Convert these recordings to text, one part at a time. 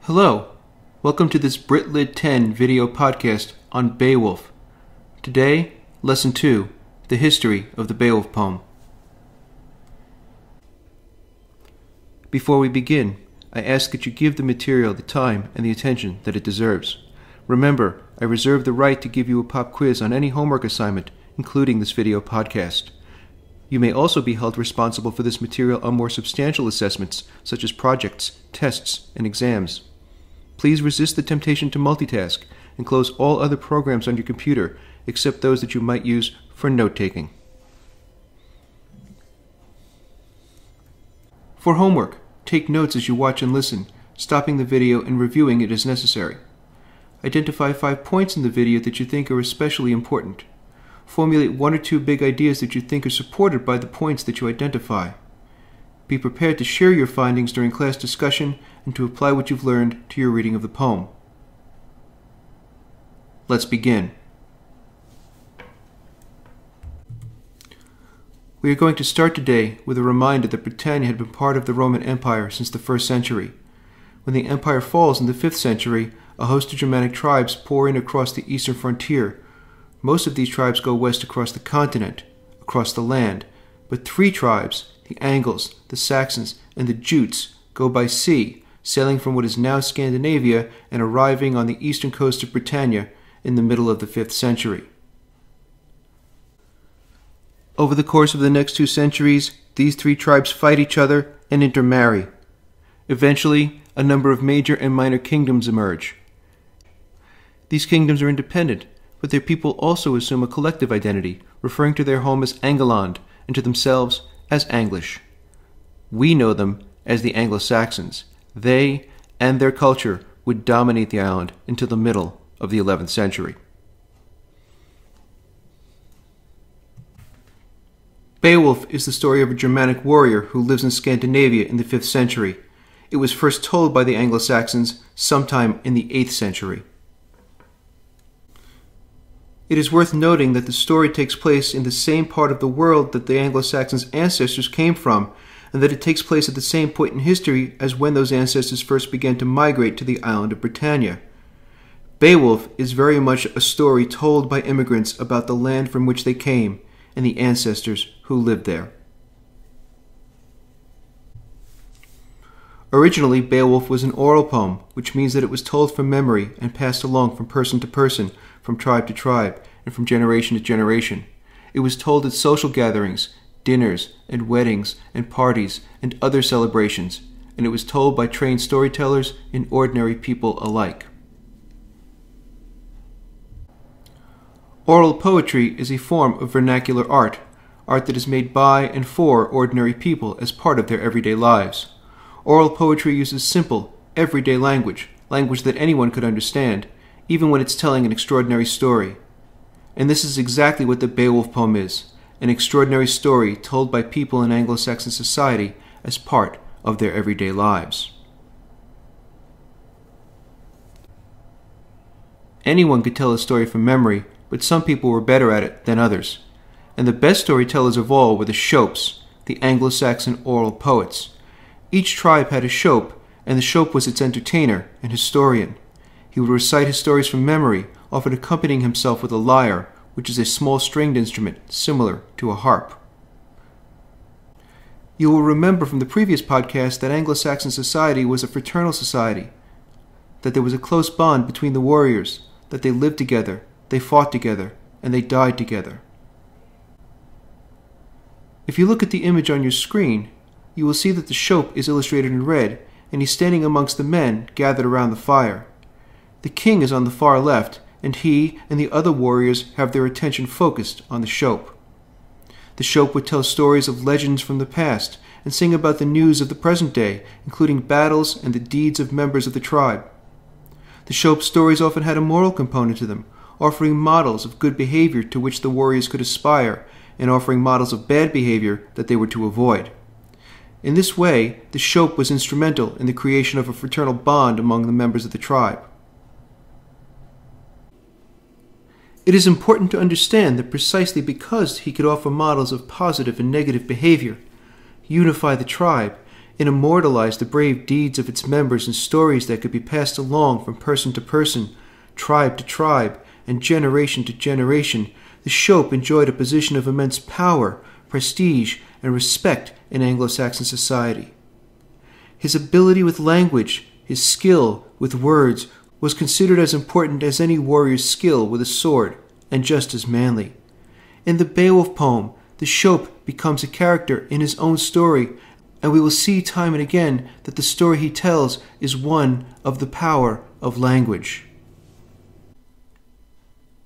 Hello, welcome to this BritLit 10 video podcast on Beowulf. Today, Lesson 2, the history of the Beowulf poem. Before we begin, I ask that you give the material the time and the attention that it deserves. Remember, I reserve the right to give you a pop quiz on any homework assignment, including this video podcast. You may also be held responsible for this material on more substantial assessments, such as projects, tests, and exams. Please resist the temptation to multitask and close all other programs on your computer except those that you might use for note-taking. For homework, take notes as you watch and listen, stopping the video and reviewing it as necessary. Identify 5 points in the video that you think are especially important. Formulate 1 or 2 big ideas that you think are supported by the points that you identify. Be prepared to share your findings during class discussion and to apply what you've learned to your reading of the poem. Let's begin. We are going to start today with a reminder that Britannia had been part of the Roman Empire since the 1st century. When the empire falls in the 5th century, a host of Germanic tribes pour in across the eastern frontier. Most of these tribes go west across the continent, across the land, but 3 tribes, the Angles, the Saxons, and the Jutes, go by sea, sailing from what is now Scandinavia and arriving on the eastern coast of Britannia in the middle of the 5th century. Over the course of the next 2 centuries, these 3 tribes fight each other and intermarry. Eventually, a number of major and minor kingdoms emerge. These kingdoms are independent, but their people also assume a collective identity, referring to their home as Angleland and to themselves as Anglish. We know them as the Anglo-Saxons. They and their culture would dominate the island until the middle of the 11th century. Beowulf is the story of a Germanic warrior who lives in Scandinavia in the 5th century. It was first told by the Anglo-Saxons sometime in the 8th century. It is worth noting that the story takes place in the same part of the world that the Anglo-Saxons' ancestors came from, and that it takes place at the same point in history as when those ancestors first began to migrate to the island of Britannia. Beowulf is very much a story told by immigrants about the land from which they came and the ancestors who lived there. Originally, Beowulf was an oral poem, which means that it was told from memory and passed along from person to person, from tribe to tribe, and from generation to generation. It was told at social gatherings, dinners, and weddings, and parties, and other celebrations, and it was told by trained storytellers and ordinary people alike. Oral poetry is a form of vernacular art that is made by and for ordinary people as part of their everyday lives. Oral poetry uses simple, everyday language that anyone could understand, even when it's telling an extraordinary story. And this is exactly what the Beowulf poem is, an extraordinary story told by people in Anglo-Saxon society as part of their everyday lives. Anyone could tell a story from memory, but some people were better at it than others. And the best storytellers of all were the Shopes, the Anglo-Saxon oral poets. Each tribe had a Shope, and the Shope was its entertainer and historian. He would recite his stories from memory, often accompanying himself with a lyre, which is a small stringed instrument similar to a harp. You will remember from the previous podcast that Anglo-Saxon society was a fraternal society, that there was a close bond between the warriors, that they lived together, they fought together, and they died together. If you look at the image on your screen, you will see that the Shope is illustrated in red, and he's standing amongst the men gathered around the fire. The king is on the far left, and he and the other warriors have their attention focused on the Shope. The Shope would tell stories of legends from the past and sing about the news of the present day, including battles and the deeds of members of the tribe. The Shope stories often had a moral component to them, offering models of good behavior to which the warriors could aspire, and offering models of bad behavior that they were to avoid. In this way, the Shope was instrumental in the creation of a fraternal bond among the members of the tribe. It is important to understand that precisely because he could offer models of positive and negative behavior, unify the tribe, and immortalized the brave deeds of its members in stories that could be passed along from person to person, tribe to tribe, and generation to generation, the Shope enjoyed a position of immense power, prestige, and respect in Anglo-Saxon society. His ability with language, his skill with words, was considered as important as any warrior's skill with a sword, and just as manly. In the Beowulf poem, the Shope becomes a character in his own story, and we will see time and again that the story he tells is one of the power of language.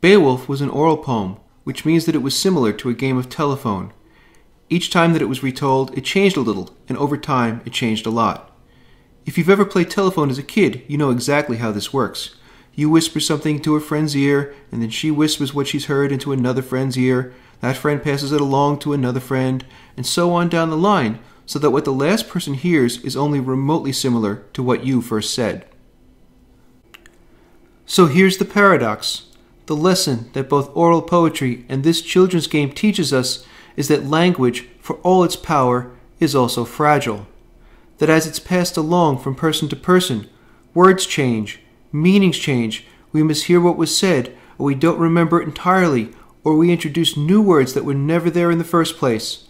Beowulf was an oral poem, which means that it was similar to a game of telephone. Each time that it was retold, it changed a little, and over time, it changed a lot. If you've ever played telephone as a kid, you know exactly how this works. You whisper something to a friend's ear, and then she whispers what she's heard into another friend's ear. That friend passes it along to another friend, and so on down the line, so that what the last person hears is only remotely similar to what you first said. So here's the paradox. The lesson that both oral poetry and this children's game teaches us is that language, for all its power, is also fragile. That as it's passed along from person to person, words change, meanings change, we mishear what was said, or we don't remember it entirely, or we introduce new words that were never there in the first place.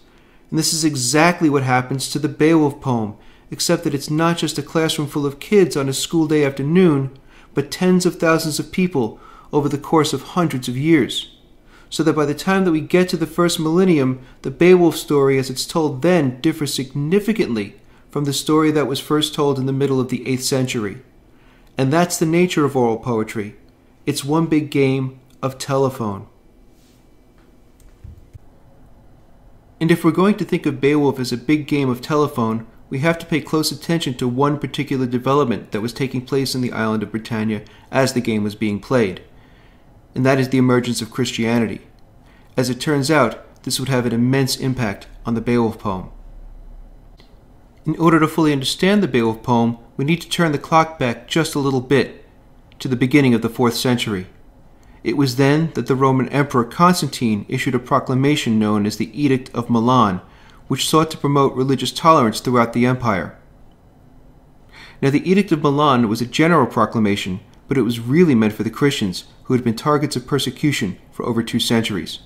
And this is exactly what happens to the Beowulf poem, except that it's not just a classroom full of kids on a school day afternoon, but tens of thousands of people over the course of hundreds of years. So that by the time that we get to the first millennium, the Beowulf story as it's told then differs significantly from the story that was first told in the middle of the 8th century. And that's the nature of oral poetry. It's one big game of telephone. And if we're going to think of Beowulf as a big game of telephone, we have to pay close attention to one particular development that was taking place in the island of Britannia as the game was being played. And that is the emergence of Christianity. As it turns out, this would have an immense impact on the Beowulf poem. In order to fully understand the Beowulf poem, we need to turn the clock back just a little bit, to the beginning of the 4th century. It was then that the Roman Emperor Constantine issued a proclamation known as the Edict of Milan, which sought to promote religious tolerance throughout the empire. Now, the Edict of Milan was a general proclamation, but it was really meant for the Christians, who had been targets of persecution for over 2 centuries.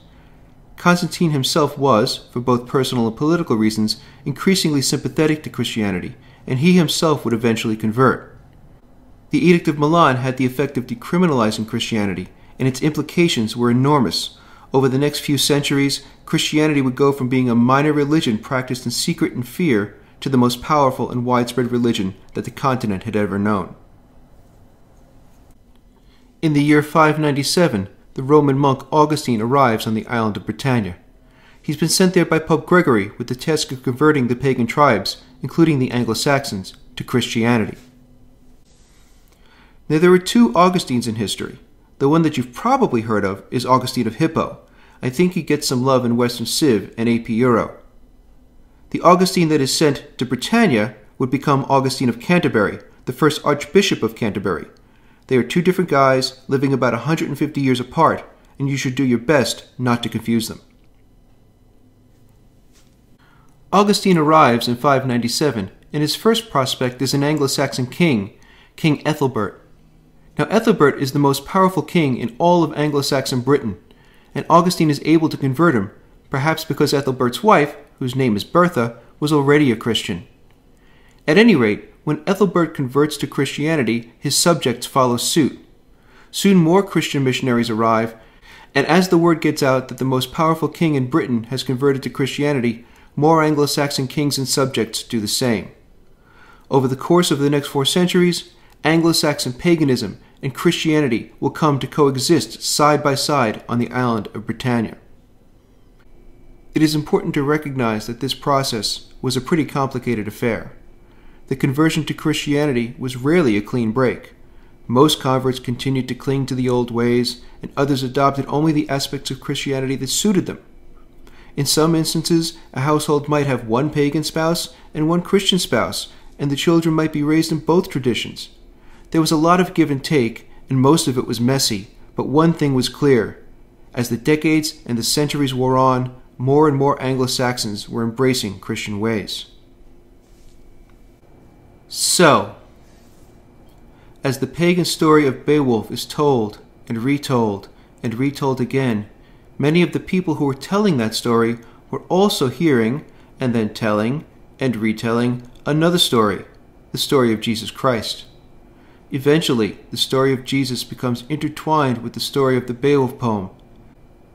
Constantine himself was, for both personal and political reasons, increasingly sympathetic to Christianity, and he himself would eventually convert. The Edict of Milan had the effect of decriminalizing Christianity, and its implications were enormous. Over the next few centuries, Christianity would go from being a minor religion practiced in secret and fear to the most powerful and widespread religion that the continent had ever known. In the year 597, the Roman monk Augustine arrives on the island of Britannia. He's been sent there by Pope Gregory with the task of converting the pagan tribes, including the Anglo-Saxons, to Christianity. Now, there are 2 Augustines in history. The one that you've probably heard of is Augustine of Hippo. I think he gets some love in Western Civ and AP Euro. The Augustine that is sent to Britannia would become Augustine of Canterbury, the first Archbishop of Canterbury. They are 2 different guys living about 150 years apart, and you should do your best not to confuse them. Augustine arrives in 597, and his first prospect is an Anglo-Saxon king, King Ethelbert. Now, Ethelbert is the most powerful king in all of Anglo-Saxon Britain, and Augustine is able to convert him, perhaps because Ethelbert's wife, whose name is Bertha, was already a Christian. At any rate, when Ethelbert converts to Christianity, his subjects follow suit. Soon more Christian missionaries arrive, and as the word gets out that the most powerful king in Britain has converted to Christianity, more Anglo-Saxon kings and subjects do the same. Over the course of the next 4 centuries, Anglo-Saxon paganism and Christianity will come to coexist side by side on the island of Britannia. It is important to recognize that this process was a pretty complicated affair. The conversion to Christianity was rarely a clean break. Most converts continued to cling to the old ways, and others adopted only the aspects of Christianity that suited them. In some instances, a household might have one pagan spouse and one Christian spouse, and the children might be raised in both traditions. There was a lot of give and take, and most of it was messy, but one thing was clear. As the decades and the centuries wore on, more and more Anglo-Saxons were embracing Christian ways. So, as the pagan story of Beowulf is told and retold and retold again, many of the people who were telling that story were also hearing and then telling and retelling another story, the story of Jesus Christ. Eventually, the story of Jesus becomes intertwined with the story of the Beowulf poem,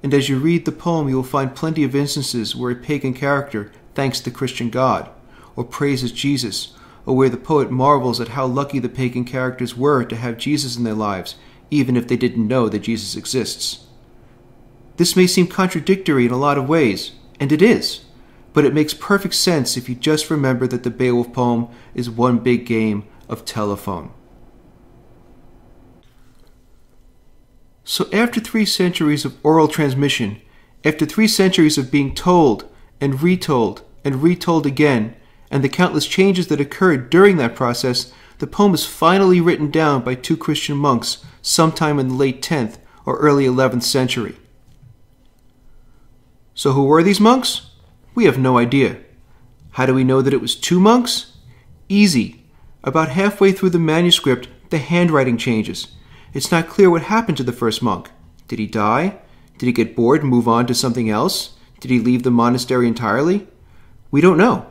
and as you read the poem you will find plenty of instances where a pagan character thanks the Christian God, or praises Jesus, or where the poet marvels at how lucky the pagan characters were to have Jesus in their lives, even if they didn't know that Jesus exists. This may seem contradictory in a lot of ways, and it is, but it makes perfect sense if you just remember that the Beowulf poem is one big game of telephone. So after 3 centuries of oral transmission, after 3 centuries of being told and retold again, and the countless changes that occurred during that process, the poem is finally written down by 2 Christian monks sometime in the late 10th or early 11th century. So who were these monks? We have no idea. How do we know that it was 2 monks? Easy. About halfway through the manuscript, the handwriting changes. It's not clear what happened to the first monk. Did he die? Did he get bored and move on to something else? Did he leave the monastery entirely? We don't know.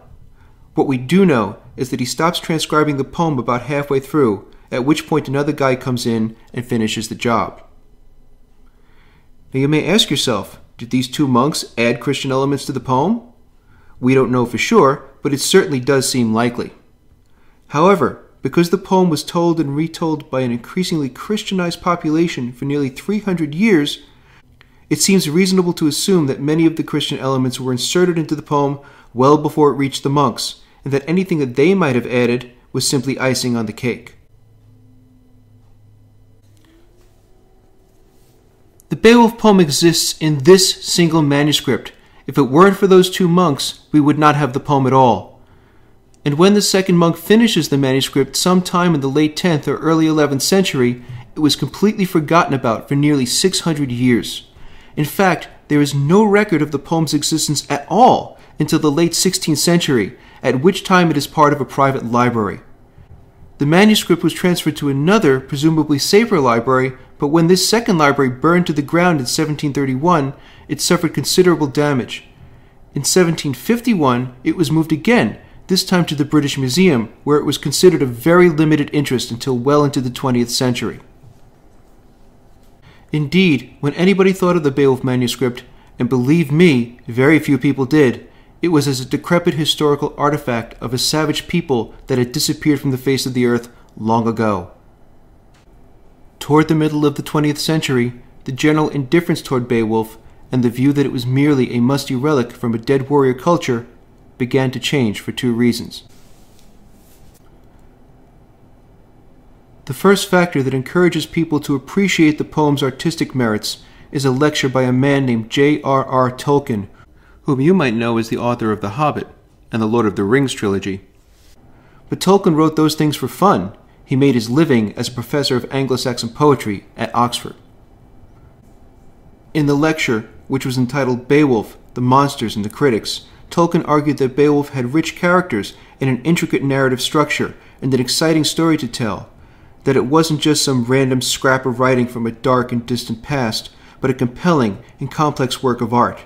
What we do know is that he stops transcribing the poem about halfway through, at which point another guy comes in and finishes the job. Now you may ask yourself, did these 2 monks add Christian elements to the poem? We don't know for sure, but it certainly does seem likely. However, because the poem was told and retold by an increasingly Christianized population for nearly 300 years, it seems reasonable to assume that many of the Christian elements were inserted into the poem well before it reached the monks, and that anything that they might have added was simply icing on the cake. The Beowulf poem exists in this single manuscript. If it weren't for those 2 monks, we would not have the poem at all. And when the second monk finishes the manuscript sometime in the late 10th or early 11th century, it was completely forgotten about for nearly 600 years. In fact, there is no record of the poem's existence at all until the late 16th century, at which time it is part of a private library. The manuscript was transferred to another, presumably safer library, but when this second library burned to the ground in 1731, it suffered considerable damage. In 1751, it was moved again, this time to the British Museum, where it was considered of very limited interest until well into the 20th century. Indeed, when anybody thought of the Beowulf manuscript, and believe me, very few people did, it was as a decrepit historical artifact of a savage people that had disappeared from the face of the earth long ago. Toward the middle of the 20th century, the general indifference toward Beowulf, and the view that it was merely a musty relic from a dead warrior culture, began to change for 2 reasons. The first factor that encourages people to appreciate the poem's artistic merits is a lecture by a man named J.R.R. Tolkien, whom you might know as the author of The Hobbit and the Lord of the Rings trilogy. But Tolkien wrote those things for fun. He made his living as a professor of Anglo-Saxon poetry at Oxford. In the lecture, which was entitled Beowulf, the Monsters and the Critics, Tolkien argued that Beowulf had rich characters and an intricate narrative structure and an exciting story to tell, that it wasn't just some random scrap of writing from a dark and distant past, but a compelling and complex work of art.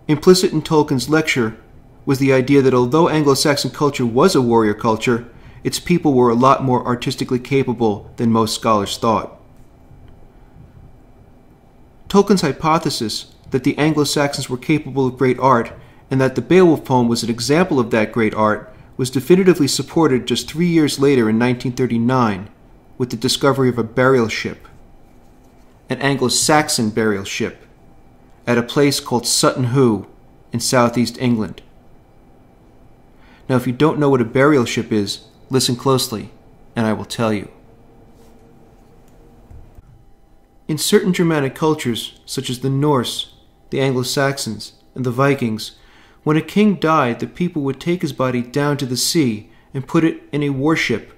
Implicit in Tolkien's lecture was the idea that although Anglo-Saxon culture was a warrior culture, its people were a lot more artistically capable than most scholars thought. Tolkien's hypothesis that the Anglo-Saxons were capable of great art and that the Beowulf poem was an example of that great art was definitively supported just 3 years later in 1939 with the discovery of a burial ship, an Anglo-Saxon burial ship, at a place called Sutton Hoo in southeast England. Now, if you don't know what a burial ship is, listen closely, and I will tell you. In certain Germanic cultures, such as the Norse, the Anglo-Saxons, and the Vikings, when a king died, the people would take his body down to the sea and put it in a warship.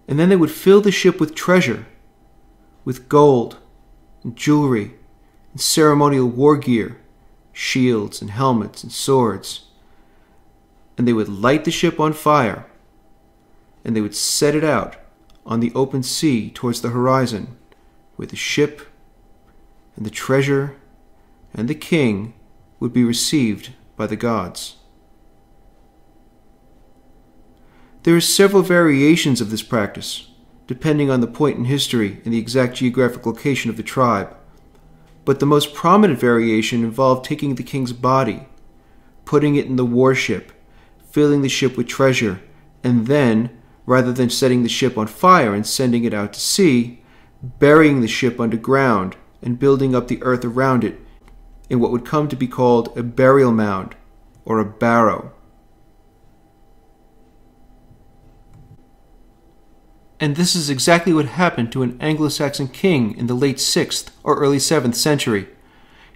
And then they would fill the ship with treasure, with gold, and jewelry, and ceremonial war gear, shields and helmets and swords. and they would light the ship on fire, and they would set it out on the open sea towards the horizon, where the ship and the treasure and the king would be received by the gods. There are several variations of this practice, depending on the point in history and the exact geographic location of the tribe, but the most prominent variation involved taking the king's body, putting it in the warship, filling the ship with treasure, and then, rather than setting the ship on fire and sending it out to sea, burying the ship underground and building up the earth around it in what would come to be called a burial mound or a barrow. And this is exactly what happened to an Anglo-Saxon king in the late 6th or early 7th century.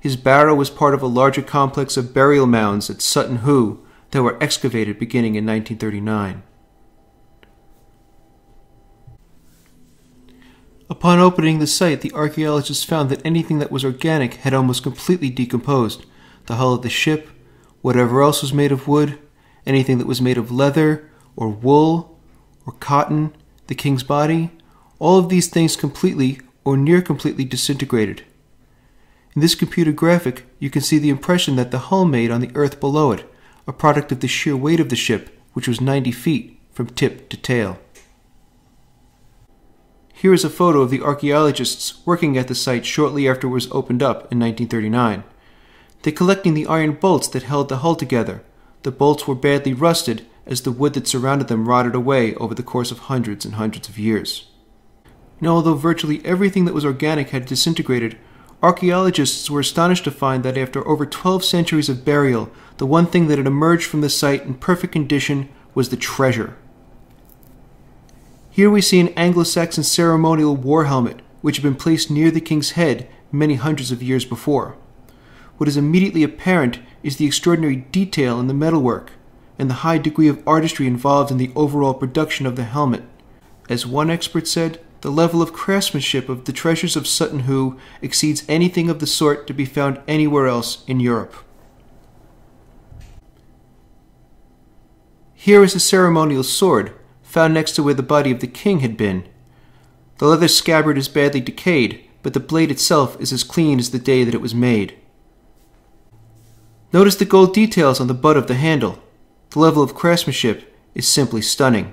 His barrow was part of a larger complex of burial mounds at Sutton Hoo that were excavated beginning in 1939. Upon opening the site, the archaeologists found that anything that was organic had almost completely decomposed. The hull of the ship, whatever else was made of wood, anything that was made of leather or wool or cotton, the king's body, all of these things completely or near completely disintegrated. In this computer graphic, you can see the impression that the hull made on the earth below it, a product of the sheer weight of the ship, which was 90 feet from tip to tail. Here is a photo of the archaeologists working at the site shortly after it was opened up in 1939. They're collecting the iron bolts that held the hull together. The bolts were badly rusted as the wood that surrounded them rotted away over the course of hundreds and hundreds of years. Now, although virtually everything that was organic had disintegrated, archaeologists were astonished to find that after over 12 centuries of burial, the one thing that had emerged from the site in perfect condition was the treasure. Here we see an Anglo-Saxon ceremonial war helmet, which had been placed near the king's head many hundreds of years before. What is immediately apparent is the extraordinary detail in the metalwork, and the high degree of artistry involved in the overall production of the helmet. As one expert said, the level of craftsmanship of the treasures of Sutton Hoo exceeds anything of the sort to be found anywhere else in Europe. Here is a ceremonial sword, found next to where the body of the king had been. The leather scabbard is badly decayed, but the blade itself is as clean as the day that it was made. Notice the gold details on the butt of the handle. The level of craftsmanship is simply stunning.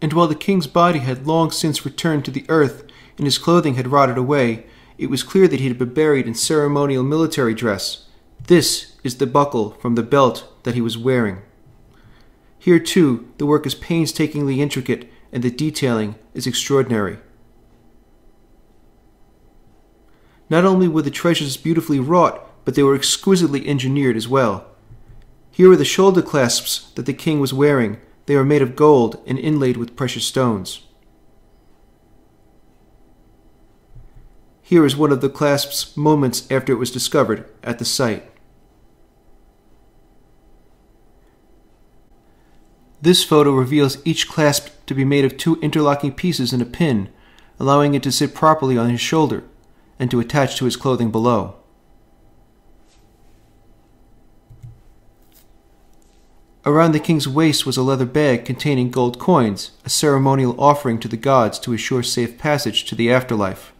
And while the king's body had long since returned to the earth and his clothing had rotted away, it was clear that he had been buried in ceremonial military dress. This is the buckle from the belt that he was wearing. Here, too, the work is painstakingly intricate and the detailing is extraordinary. Not only were the treasures beautifully wrought, but they were exquisitely engineered as well. Here are the shoulder clasps that the king was wearing. They are made of gold and inlaid with precious stones. Here is one of the clasps moments after it was discovered at the site. This photo reveals each clasp to be made of 2 interlocking pieces and a pin, allowing it to sit properly on his shoulder and to attach to his clothing below. Around the king's waist was a leather bag containing gold coins, a ceremonial offering to the gods to assure safe passage to the afterlife.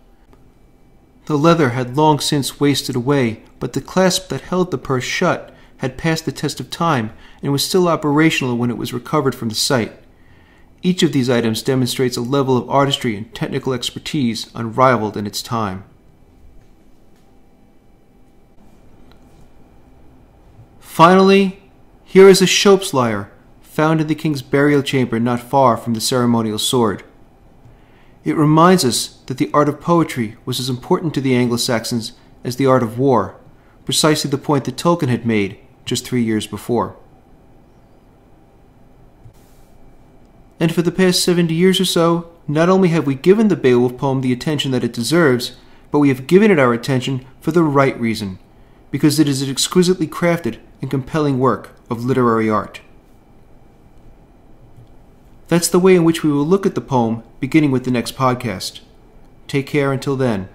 The leather had long since wasted away, but the clasp that held the purse shut had passed the test of time and was still operational when it was recovered from the site. Each of these items demonstrates a level of artistry and technical expertise unrivaled in its time. Finally, here is a Schope's lyre, found in the king's burial chamber not far from the ceremonial sword. It reminds us that the art of poetry was as important to the Anglo-Saxons as the art of war, precisely the point that Tolkien had made just 3 years before. And for the past 70 years or so, not only have we given the Beowulf poem the attention that it deserves, but we have given it our attention for the right reason, because it is an exquisitely crafted and compelling work of literary art. That's the way in which we will look at the poem beginning with the next podcast. Take care until then.